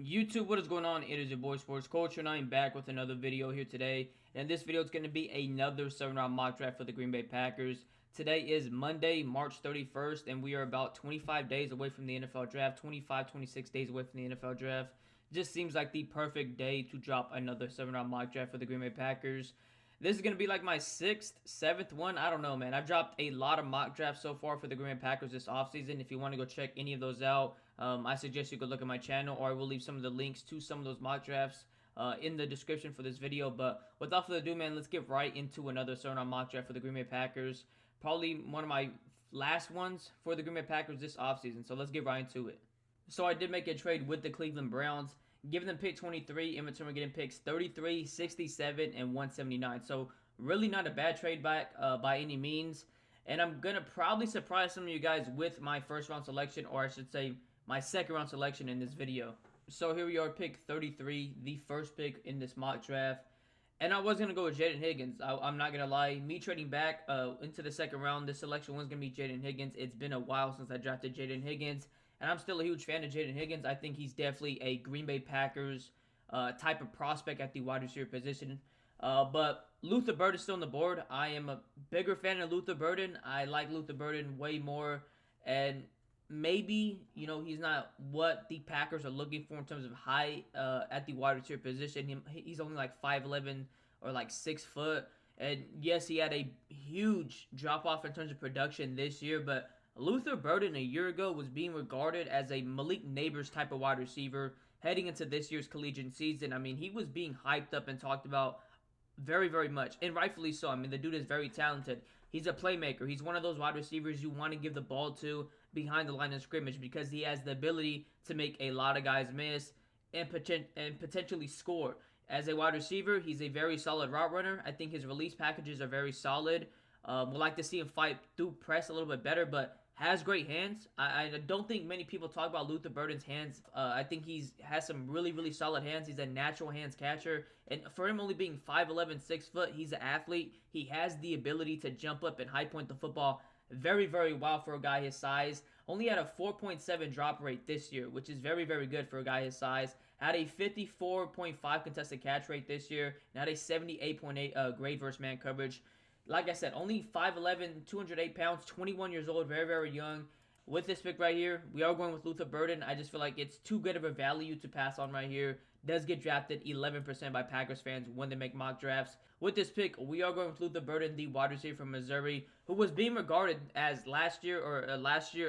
YouTube, what is going on? It is your boy Sports Culture, and I'm back with another video here today. And this video is going to be another 7-round mock draft for the Green Bay Packers. Today is Monday, March 31st, and we are about 25 days away from the NFL Draft, 26 days away from the NFL Draft. Just seems like the perfect day to drop another 7-round mock draft for the Green Bay Packers. This is going to be like my 6th, 7th one. I don't know, man. I've dropped a lot of mock drafts so far for the Green Bay Packers this offseason. If you want to go check any of those out, I suggest you go look at my channel, or I will leave some of the links to some of those mock drafts in the description for this video. But without further ado, man, let's get right into another 7-round mock draft for the Green Bay Packers. Probably one of my last ones for the Green Bay Packers this offseason. So let's get right into it. So I did make a trade with the Cleveland Browns, giving them pick 23, in return we're getting picks 33, 67, and 179. So really not a bad trade back by any means. And I'm going to probably surprise some of you guys with my first round selection, or I should say my second round selection in this video. So here we are, pick 33, the first pick in this mock draft. And I was going to go with Jaden Higgins. I'm not going to lie. Me trading back into the second round, this selection was going to be Jaden Higgins. It's been a while since I drafted Jaden Higgins. And I'm still a huge fan of Jaden Higgins. I think he's definitely a Green Bay Packers type of prospect at the wide receiver position. But Luther Burden is still on the board. I am a bigger fan of Luther Burden. I like Luther Burden way more. And maybe, you know, he's not what the Packers are looking for in terms of height at the wide receiver position. He's only like 5'11" or like 6 foot. And yes, he had a huge drop-off in terms of production this year, but Luther Burden a year ago was being regarded as a Malik Neighbors type of wide receiver heading into this year's collegiate season. I mean, he was being hyped up and talked about very, very much, and rightfully so. I mean, the dude is very talented. He's a playmaker. He's one of those wide receivers you want to give the ball to behind the line of scrimmage because he has the ability to make a lot of guys miss and potentially score. As a wide receiver, he's a very solid route runner. I think his release packages are very solid. Would like to see him fight through press a little bit better, but has great hands. I don't think many people talk about Luther Burden's hands. I think has some really, really solid hands. He's a natural hands catcher. And for him only being 5'11", 6 foot, he's an athlete. He has the ability to jump up and high point the football very, very well for a guy his size. Only had a 4.7 drop rate this year, which is very, very good for a guy his size. Had a 54.5 contested catch rate this year, and had a 78.8 grade versus man coverage. Like I said, only 5'11", 208 pounds, 21 years old, very, very young. With this pick right here, we are going with Luther Burden. I just feel like it's too good of a value to pass on right here. Does get drafted 11% by Packers fans when they make mock drafts. With this pick, we are going with Luther Burden, the wide receiver from Missouri, who was being regarded as last year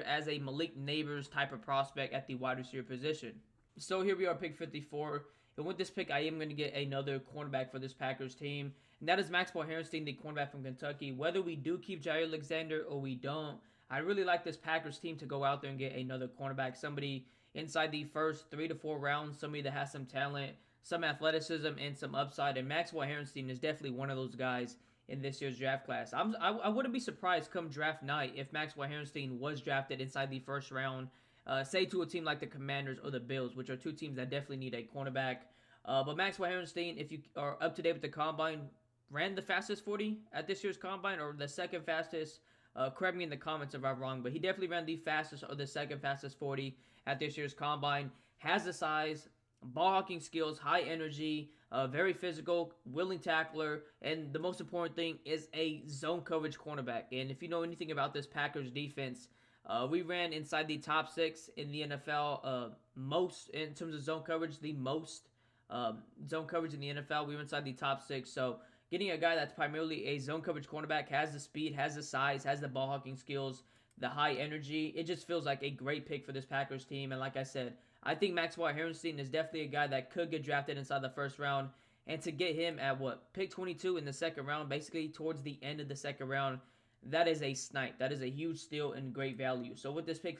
as a Malik Neighbors type of prospect at the wide receiver position. So here we are, pick 54. And with this pick, I am going to get another cornerback for this Packers team. And that is Maxwell, Hairston, the cornerback from Kentucky. Whether we do keep Jair Alexander or we don't, I really like this Packers team to go out there and get another cornerback. Somebody inside the first 3 to 4 rounds. Somebody that has some talent, some athleticism, and some upside. And Maxwell Hairston is definitely one of those guys in this year's draft class. I wouldn't be surprised come draft night if Maxwell Hairston was drafted inside the first round. Say to a team like the Commanders or the Bills, which are two teams that definitely need a cornerback. But Maxwell Hairston, if you are up to date with the Combine, ran the fastest 40 at this year's Combine, or the second fastest. Correct me in the comments if I'm wrong, but he definitely ran the fastest or the second fastest 40 at this year's Combine. Has the size, ball hawking skills, high energy, very physical, willing tackler, and the most important thing is a zone coverage cornerback. And if you know anything about this Packers defense, we ran inside the top 6 in the NFL, most in terms of zone coverage, the most zone coverage in the NFL. We were inside the top 6, so getting a guy that's primarily a zone coverage cornerback, has the speed, has the size, has the ball hawking skills, the high energy. It just feels like a great pick for this Packers team. And like I said, I think Maxwell Hairston is definitely a guy that could get drafted inside the first round. And to get him at pick 22 in the second round, basically towards the end of the second round, that is a snipe. That is a huge steal and great value. So with this pick,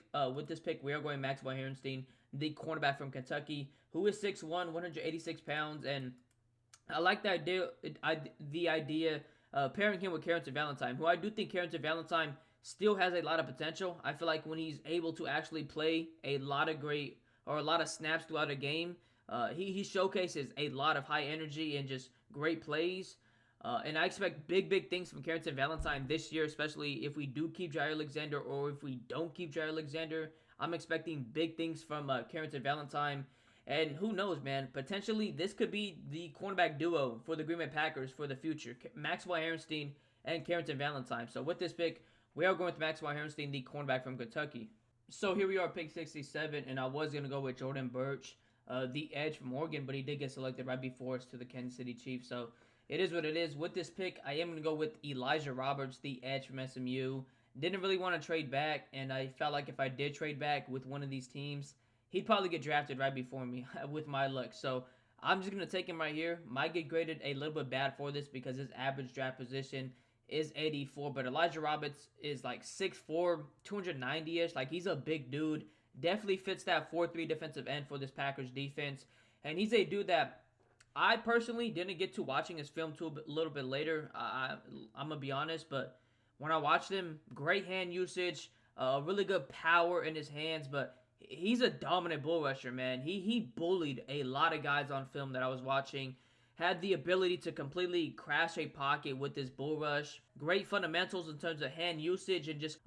we are going Maxwell Hairston, the cornerback from Kentucky, who is 6'1", 186 pounds, and I like the idea pairing him with Carrington Valentine, who I do think Carrington Valentine still has a lot of potential. I feel like when he's able to actually play a lot of snaps throughout a game, he showcases a lot of high energy and just great plays. And I expect big things from Carrington Valentine this year, especially if we do keep Jair Alexander or if we don't keep Jair Alexander. I'm expecting big things from Carrington Valentine. And who knows, man? Potentially, this could be the cornerback duo for the Green Bay Packers for the future. Maxwell Hairston and Carrington Valentine. So with this pick, we are going with Maxwell Hairston, the cornerback from Kentucky. So here we are, pick 67, and I was going to go with Jordan Burke, the edge from Oregon, but he did get selected right before us to the Kansas City Chiefs. So it is what it is. With this pick, I am going to go with Elijah Roberts, the edge from SMU. Didn't really want to trade back, and I felt like if I did trade back with one of these teams, he'd probably get drafted right before me with my luck. So I'm just going to take him right here. Might get graded a little bit bad for this because his average draft position is 84, but Elijah Roberts is like 6'4", 290-ish. Like, he's a big dude. Definitely fits that 4-3 defensive end for this Packers defense. And he's a dude that I personally didn't get to watching his film too a little bit later. I'm going to be honest, but when I watched him, great hand usage, really good power in his hands, but he's a dominant bull rusher, man. He bullied a lot of guys on film that I was watching. Had the ability to completely crash a pocket with this bull rush. Great fundamentals in terms of hand usage and just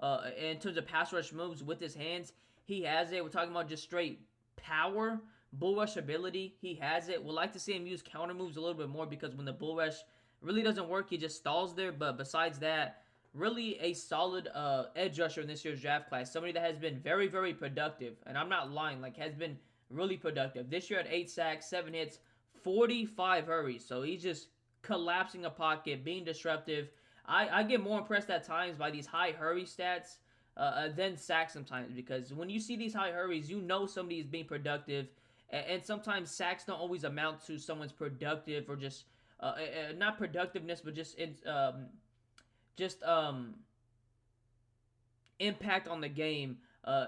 in terms of pass rush moves with his hands. He has it. We're talking about just straight power, bull rush ability. He has it. We'd like to see him use counter moves a little bit more because when the bull rush really doesn't work, he just stalls there. But besides that, really a solid edge rusher in this year's draft class. Somebody that has been very, very productive. And I'm not lying. Like, has been really productive. This year at 8 sacks, 7 hits, 45 hurries. So he's just collapsing a pocket, being disruptive. I get more impressed at times by these high hurry stats than sacks sometimes, because when you see these high hurries, you know somebody is being productive, and sometimes sacks don't always amount to someone's productive or just not productiveness, but just impact on the game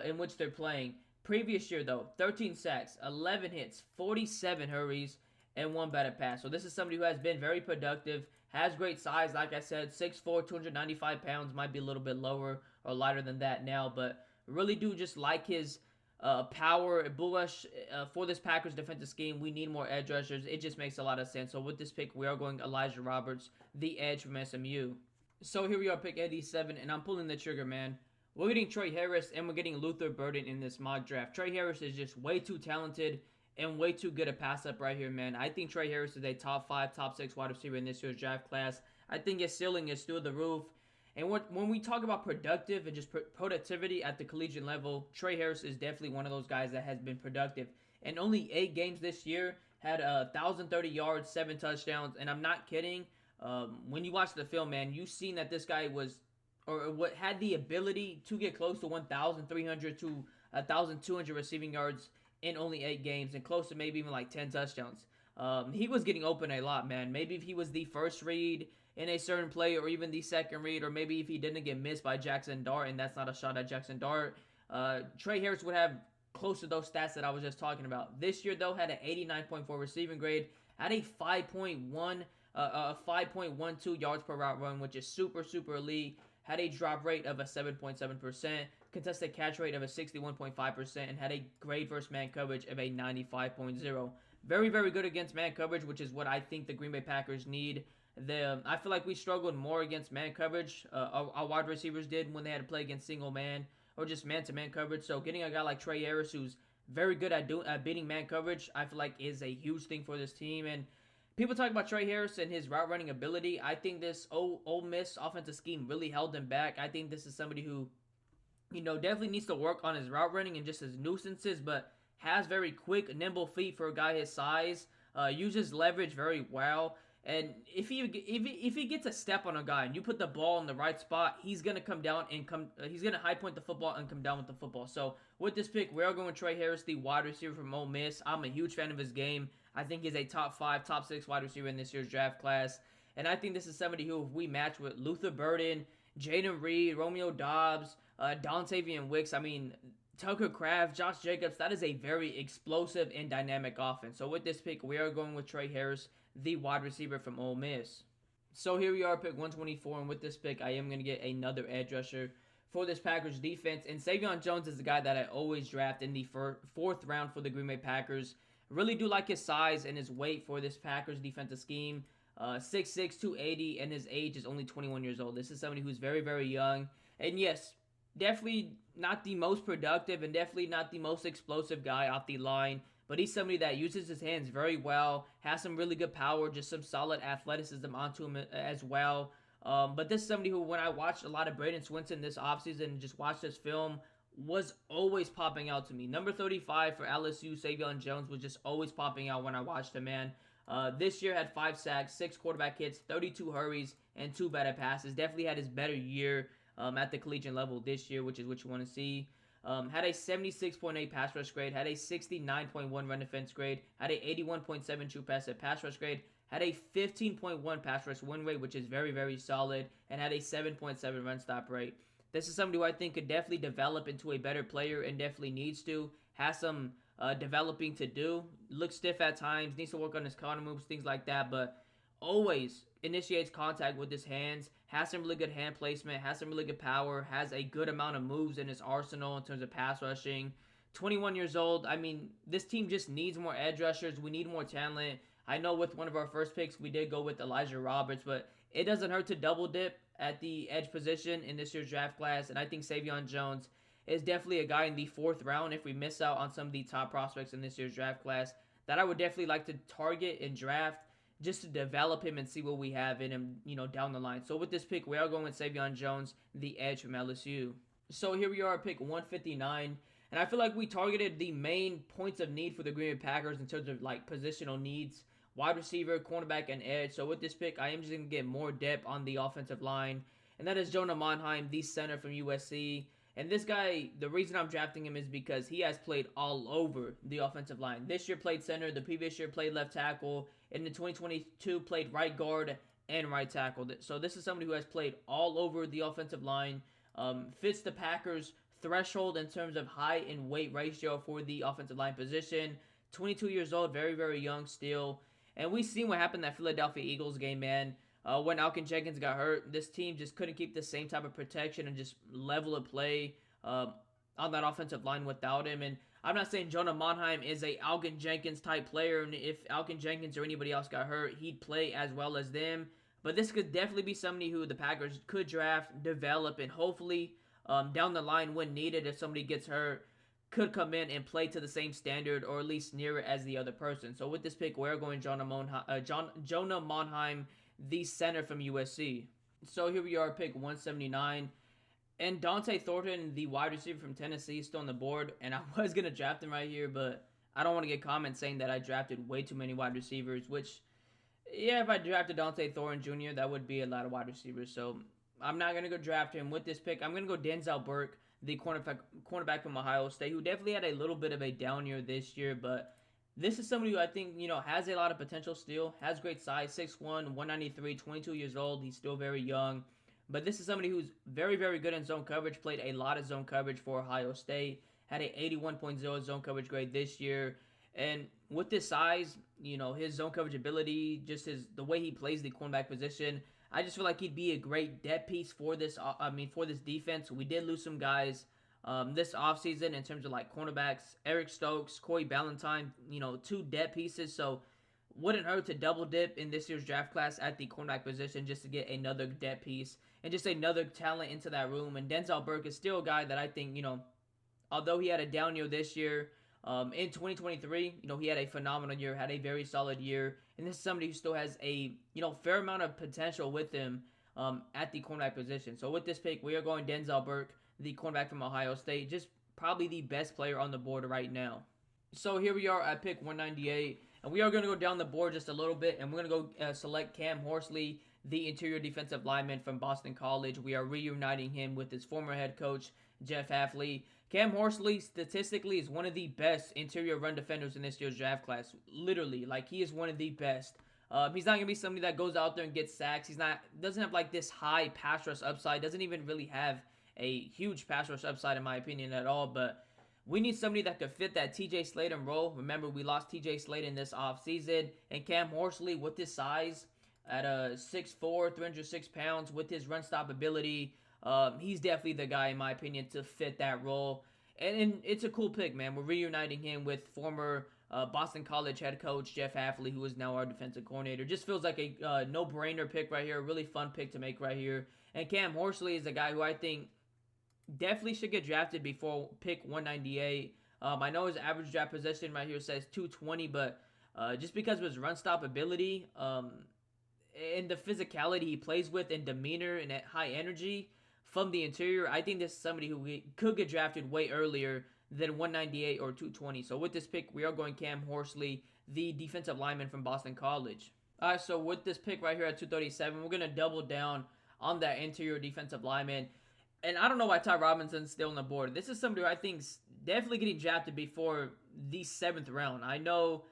in which they're playing. Previous year though, 13 sacks, 11 hits, 47 hurries, and 1 batted pass. So this is somebody who has been very productive, has great size. Like I said, 6'4", 295 pounds, might be a little bit lower or lighter than that now, but really do just like his power, bull rush for this Packers defensive scheme. We need more edge rushers. It just makes a lot of sense. So with this pick, we are going Elijah Roberts, the edge from SMU. So here we are, pick 87, and I'm pulling the trigger, man. We're getting Tre Harris, and we're getting Luther Burden in this mock draft. Tre Harris is just way too talented and way too good a pass up right here, man. I think Tre Harris is a top 5, top 6 wide receiver in this year's draft class. I think his ceiling is through the roof. And when we talk about productive and just productivity at the collegiate level, Tre Harris is definitely one of those guys that has been productive. And only 8 games this year, had 1,030 yards, 7 touchdowns. And I'm not kidding. When you watch the film, man, you've seen that this guy was, or what had the ability to get close to 1,300 to 1,200 receiving yards in only 8 games, and close to maybe even like 10 touchdowns. He was getting open a lot, man. Maybe if he was the first read in a certain play, or even the second read, or maybe if he didn't get missed by Jackson Dart, and that's not a shot at Jackson Dart, Tre Harris would have close to those stats that I was just talking about. This year, though, had an 89.4 receiving grade, had a 5.12 yards per route run, which is super, super elite. Had a drop rate of a 7.7%, contested catch rate of a 61.5%, and had a grade versus man coverage of a 95.0. Very, very good against man coverage, which is what I think the Green Bay Packers need. I feel like we struggled more against man coverage. Our wide receivers did when they had to play against single man or just man-to-man coverage. So getting a guy like Tre Harris, who's very good at beating man coverage, I feel like is a huge thing for this team. And people talk about Tre Harris and his route running ability. I think this Ole Miss offensive scheme really held him back. I think this is somebody who, definitely needs to work on his route running and just his nuisances, but has very quick, nimble feet for a guy his size. Uses leverage very well. And if he gets a step on a guy and you put the ball in the right spot, he's gonna come down and he's gonna high point the football and come down with the football. So with this pick, we are going with Tre Harris, the wide receiver from Ole Miss. I'm a huge fan of his game. I think he's a top 5, top 6 wide receiver in this year's draft class. And I think this is somebody who, if we match with Luther Burden, Jaden Reed, Romeo Dobbs, Don Savion Wicks, Tucker Kraft, Josh Jacobs, that is a very explosive and dynamic offense. So with this pick, we are going with Tre Harris, the wide receiver from Ole Miss. So here we are, pick 124, and with this pick, I am going to get another edge rusher for this Packers defense. And Savion Jones is the guy that I always draft in the 4th round for the Green Bay Packers. Really do like his size and his weight for this Packers defensive scheme. 6'6", 280, and his age is only 21 years old. This is somebody who's very, very young. And yes, definitely not the most productive and definitely not the most explosive guy off the line, but he's somebody that uses his hands very well, has some really good power, just some solid athleticism onto him as well. But this is somebody who, when I watched a lot of Braden Swinson this offseason and just watched this film, was always popping out to me. Number 35 for LSU, Savion Jones, was just always popping out when I watched him, man. This year had 5 sacks, 6 quarterback hits, 32 hurries, and 2 batted passes. Definitely had his better year at the collegiate level this year, which is what you want to see. Had a 76.8 pass rush grade, had a 69.1 run defense grade, had a 81.7 true pass rush grade, had a 15.1 pass rush win rate, which is very, very solid, and had a 7.7 run stop rate. This is somebody who I think could definitely develop into a better player and definitely needs to. Has some developing to do. Looks stiff at times, needs to work on his counter moves, things like that, but always initiates contact with his hands, has some really good hand placement, has some really good power, has a good amount of moves in his arsenal in terms of pass rushing. 21 years old. I mean, this team just needs more edge rushers. We need more talent. I know with one of our first picks, we did go with Elijah Roberts, but it doesn't hurt to double dip at the edge position in this year's draft class, and I think Savion Jones is definitely a guy in the 4th round if we miss out on some of the top prospects in this year's draft class that I would definitely like to target and draft just to develop him and see what we have in him, down the line. So with this pick, we are going with Savion Jones, the edge from LSU. So here we are at pick 159, and I feel like we targeted the main points of need for the Green Bay Packers in terms of like positional needs. Wide receiver, cornerback, and edge. So with this pick, I am just going to get more depth on the offensive line. And that is Jonah Monheim, the center from USC. And this guy, the reason I'm drafting him is because he has played all over the offensive line. This year played center, the previous year played left tackle, and in 2022 played right guard and right tackle. So this is somebody who has played all over the offensive line, fits the Packers' threshold in terms of height and weight ratio for the offensive line position. 22 years old, very, very young still. And we seen what happened in that Philadelphia Eagles game, man. When Alshon Jenkins got hurt, this team just couldn't keep the same type of protection and just level of play on that offensive line without him. And I'm not saying Jonah Monheim is a Alshon Jenkins type player, and if Alshon Jenkins or anybody else got hurt, he'd play as well as them. But this could definitely be somebody who the Packers could draft, develop, and hopefully down the line when needed, if somebody gets hurt, could come in and play to the same standard or at least near it as the other person. So with this pick, we're going Jonah Monheim, the center from USC. So here we are, pick 179. And Dante Thornton, the wide receiver from Tennessee, is still on the board. And I was going to draft him right here, but I don't want to get comments saying that I drafted way too many wide receivers, which, yeah, if I drafted Dante Thornton Jr., that would be a lot of wide receivers. So I'm not going to go draft him. With this pick, I'm going to go Denzel Burke, the cornerback from Ohio State, who definitely had a little bit of a down year this year, but this is somebody who I think, has a lot of potential still, has great size, 6'1", 193, 22 years old. He's still very young, but this is somebody who's very, very good in zone coverage, played a lot of zone coverage for Ohio State, had a 81.0 zone coverage grade this year, and with this size, his zone coverage ability, just the way he plays the cornerback position, I just feel like he'd be a great depth piece for this. For this defense. We did lose some guys this offseason in terms of like cornerbacks. Eric Stokes, Corey Ballantyne, 2 depth pieces. So wouldn't hurt to double dip in this year's draft class at the cornerback position just to get another depth piece and just another talent into that room. And Denzel Burke is still a guy that I think, although he had a down year this year, in 2023, he had a phenomenal year, had a very solid year, and this is somebody who still has a, fair amount of potential with him at the cornerback position. So with this pick, we are going Denzel Burke, the cornerback from Ohio State, just probably the best player on the board right now. So here we are at pick 198, and we are going to go down the board just a little bit, and we're going to go select Cam Horsley, the interior defensive lineman from Boston College. We are reuniting him with his former head coach, Jeff Hafley. Cam Horsley, statistically, is one of the best interior run defenders in this year's draft class. Literally, he is one of the best. He's not going to be somebody that goes out there and gets sacks. Doesn't have, this high pass rush upside. Doesn't even really have a huge pass rush upside, in my opinion, at all. But we need somebody that could fit that TJ Slaton role. Remember, we lost TJ Slaton this offseason. And Cam Horsley, with his size, at 6'4", 306 pounds, with his run stop ability, he's definitely the guy, in my opinion, to fit that role. And it's a cool pick, man. We're reuniting him with former Boston College head coach Jeff Hafley, who is now our defensive coordinator. Just feels like a no-brainer pick right here. A really fun pick to make right here. And Cam Horsley is a guy who I think definitely should get drafted before pick 198. I know his average draft possession right here says 220, but just because of his run stop ability, and the physicality he plays with and demeanor and that high energy from the interior, I think this is somebody who could get drafted way earlier than 198 or 220. So with this pick, we are going Cam Horsley, the defensive lineman from Boston College. All right, so with this pick right here at 237, we're going to double down on that interior defensive lineman. And I don't know why Ty Robinson's still on the board. This is somebody who I think's definitely getting drafted before the 7th round. I know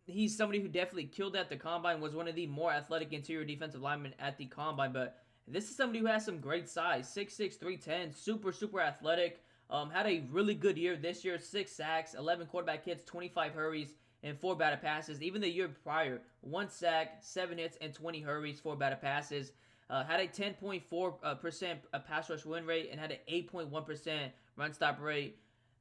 he's somebody who definitely killed at the combine, was one of the more athletic interior defensive linemen at the combine, but this is somebody who has some great size, 6'6", 310, super athletic. Had a really good year this year, 6 sacks, 11 quarterback hits, 25 hurries, and 4 batted passes. Even the year prior, 1 sack, 7 hits, and 20 hurries, 4 batted passes. Had a 10.4% pass rush win rate and had an 8.1% run stop rate.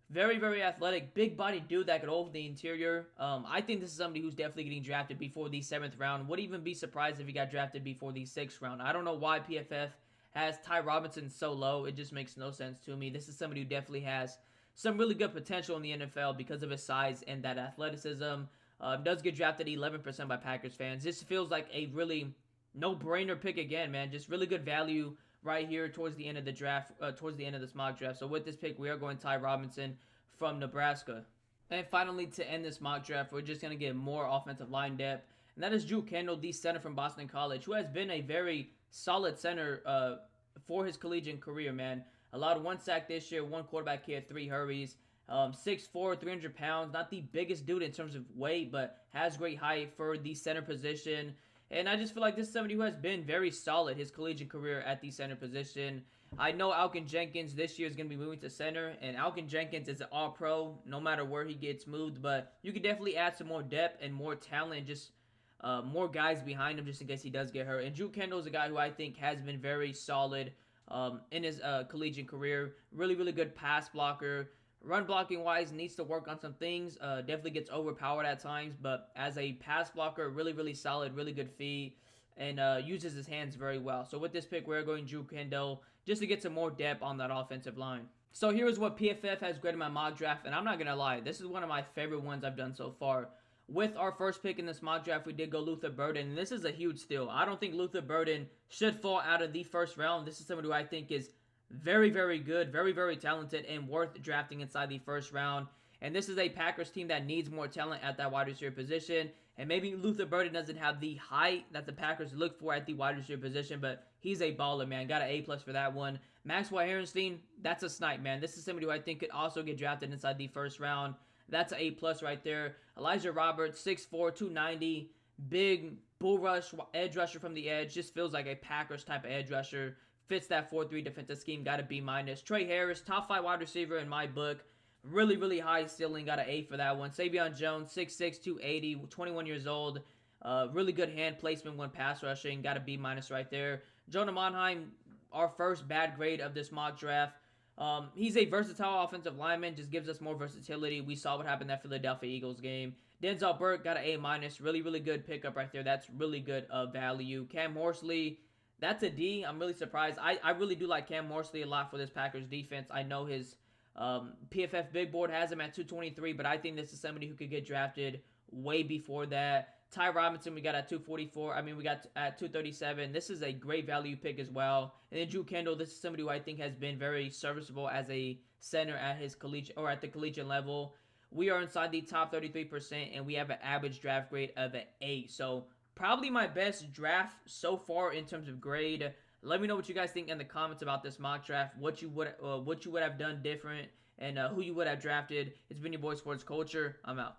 Very athletic, big body dude that could hold the interior. I think this is somebody who's definitely getting drafted before the 7th round. Would even be surprised if he got drafted before the 6th round. I don't know why PFF has Ty Robinson so low. It just makes no sense to me. This is somebody who definitely has some really good potential in the NFL because of his size and that athleticism. Does get drafted 11% by Packers fans. This feels like a really no-brainer pick again, man. Just really good value right here towards the end of the draft, towards the end of this mock draft. So with this pick, we are going Ty Robinson from Nebraska. And finally, to end this mock draft, we're just going to get more offensive line depth. And that is Drew Kendall, the center from Boston College, who has been a very solid center for his collegiate career, man. Allowed 1 sack this year, 1 quarterback hit, 3 hurries. 6'4", 300 pounds. Not the biggest dude in terms of weight, but has great height for the center position. And I just feel like this is somebody who has been very solid his collegiate career at the center position. I know Alken Jenkins this year is going to be moving to center, and Alken Jenkins is an all-pro no matter where he gets moved, but you could definitely add some more depth and more talent, just more guys behind him just in case he does get hurt. And Drew Kendall is a guy who I think has been very solid in his collegiate career. Really good pass blocker. Run blocking wise, needs to work on some things. Definitely gets overpowered at times, but as a pass blocker, really solid, really good feet, and uses his hands very well. So with this pick, we're going Drew Kendall just to get some more depth on that offensive line. So here is what PFF has graded my mock draft, and I'm not gonna lie, this is one of my favorite ones I've done so far. With our first pick in this mock draft, we did go Luther Burden, and this is a huge steal. I don't think Luther Burden should fall out of the first round. This is somebody who I think is very good, very talented, and worth drafting inside the first round. And this is a Packers team that needs more talent at that wide receiver position. And maybe Luther Burden doesn't have the height that the Packers look for at the wide receiver position, but he's a baller, man. Got an A+ for that one. Maxwell Hairston, that's a snipe, man. This is somebody who I think could also get drafted inside the first round. That's an A+ right there. Elijah Roberts, 6'4", 290, big bull rush, edge rusher from the edge. Just feels like a Packers type of edge rusher. Fits that 4-3 defensive scheme, got a B-. Tre Harris, top 5 wide receiver in my book. Really high ceiling, got an A for that one. Savion Jones, 6'6", 280, 21 years old. Really good hand placement when pass rushing, got a B- right there. Jonah Monheim, our first bad grade of this mock draft. He's a versatile offensive lineman, just gives us more versatility. We saw what happened in that Philadelphia Eagles game. Denzel Burke got an A-. Really good pickup right there. That's really good value. Cam Horsley, that's a D. I'm really surprised. I really do like Cam Horsley a lot for this Packers defense. I know his PFF big board has him at 223, but I think this is somebody who could get drafted way before that. Ty Robinson, we got at 244. I mean, we got at 237. This is a great value pick as well. And then Drew Kendall, this is somebody who I think has been very serviceable as a center at his collegiate or at the collegiate level. We are inside the top 33%, and we have an average draft grade of an 8. So probably my best draft so far in terms of grade. Let me know what you guys think in the comments about this mock draft. What you would have done different, and who you would have drafted. It's been your boy Sports Culture. I'm out.